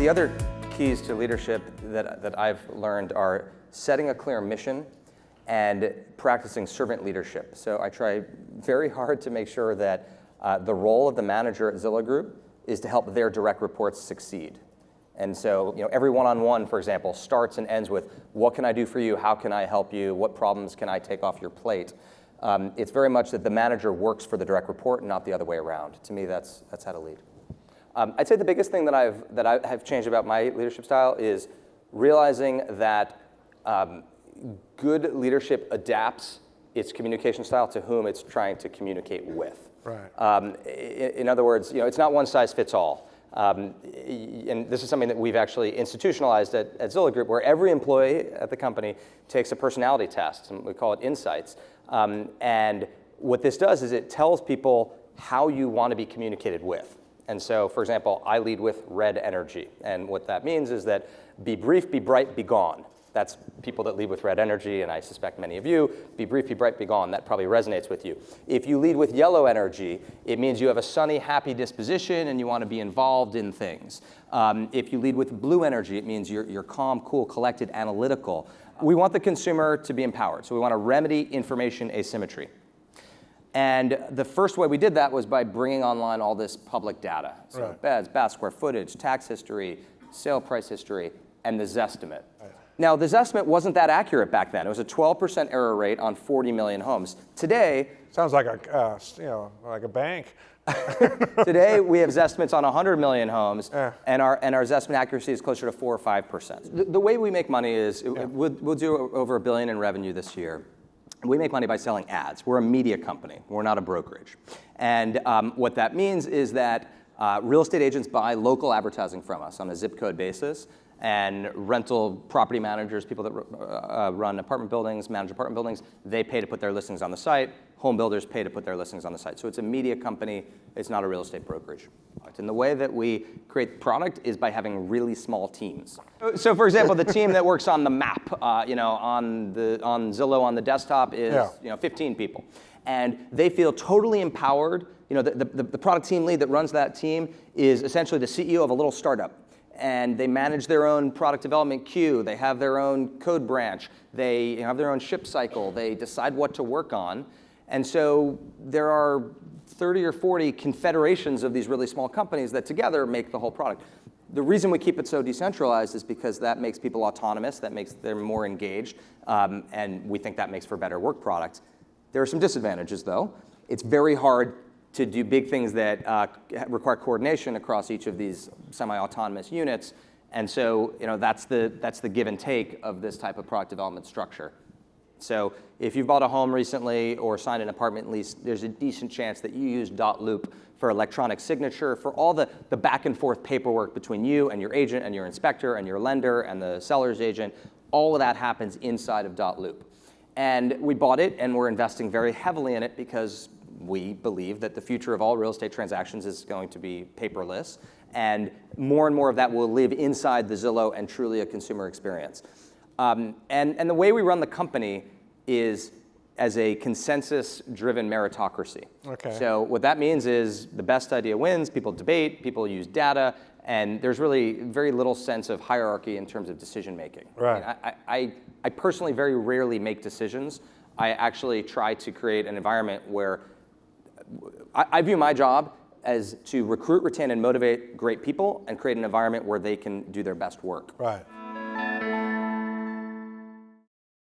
The other keys to leadership that I've learned are setting a clear mission and practicing servant leadership. So I try very hard to make sure that the role of the manager at Zillow Group is to help their direct reports succeed. And so, every one-on-one, for example, starts and ends with, what can I do for you? How can I help you? What problems can I take off your plate? It's very much that the manager works for the direct report and not the other way around. To me, that's how to lead. I'd say the biggest thing that I have changed about my leadership style is realizing that good leadership adapts its communication style to whom it's trying to communicate with. Right. In other words, it's not one size fits all. And this is something that we've actually institutionalized at Zillow Group, where every employee at the company takes a personality test, and we call it Insights. And what this does is it tells people how you want to be communicated with. And so, for example, I lead with red energy. And what that means is that be brief, be bright, be gone. That's people that lead with red energy, and I suspect many of you. Be brief, be bright, be gone. That probably resonates with you. If you lead with yellow energy, it means you have a sunny, happy disposition and you want to be involved in things. If you lead with blue energy, it means you're calm, cool, collected, analytical. We want the consumer to be empowered, so we want to remedy information asymmetry. And the first way we did that was by bringing online all this public data. So right. beds, bath square footage, tax history, sale price history, and the Zestimate. Right. Now, the Zestimate wasn't that accurate back then. It was a 12% error rate on 40 million homes. Today, sounds like a bank. today we have Zestimates on 100 million homes, and our Zestimate accuracy is closer to 4 or 5%. The way we make money is we'll do over $1 billion in revenue this year. We make money by selling ads. We're a media company. We're not a brokerage. And what that means is that real estate agents buy local advertising from us on a zip code basis, and rental property managers, people that run apartment buildings, manage apartment buildings, they pay to put their listings on the site. Home builders pay to put their listings on the site. So it's a media company. It's not a real estate brokerage. And the way that we create product is by having really small teams. So for example, the team that works on the map, on Zillow on the desktop is 15 people. And they feel totally empowered. The product team lead that runs that team is essentially the CEO of a little startup. And they manage their own product development queue. They have their own code branch. They have their own ship cycle. They decide what to work on. And so there are 30 or 40 confederations of these really small companies that together make the whole product. The reason we keep it so decentralized is because that makes people autonomous, that makes them more engaged, and we think that makes for better work products. There are some disadvantages, though. It's very hard to do big things that require coordination across each of these semi-autonomous units. And so that's the give and take of this type of product development structure. So if you bought a home recently or signed an apartment lease, there's a decent chance that you use .loop for electronic signature, for all the back and forth paperwork between you and your agent and your inspector and your lender and the seller's agent. All of that happens inside of .loop. And we bought it, and we're investing very heavily in it because we believe that the future of all real estate transactions is going to be paperless, and more of that will live inside the Zillow and truly a consumer experience. And the way we run the company is as a consensus-driven meritocracy. Okay. So what that means is the best idea wins, people debate, people use data, and there's really very little sense of hierarchy in terms of decision making. Right. I personally very rarely make decisions. I actually try to create an environment where I view my job as to recruit, retain, and motivate great people and create an environment where they can do their best work. Right.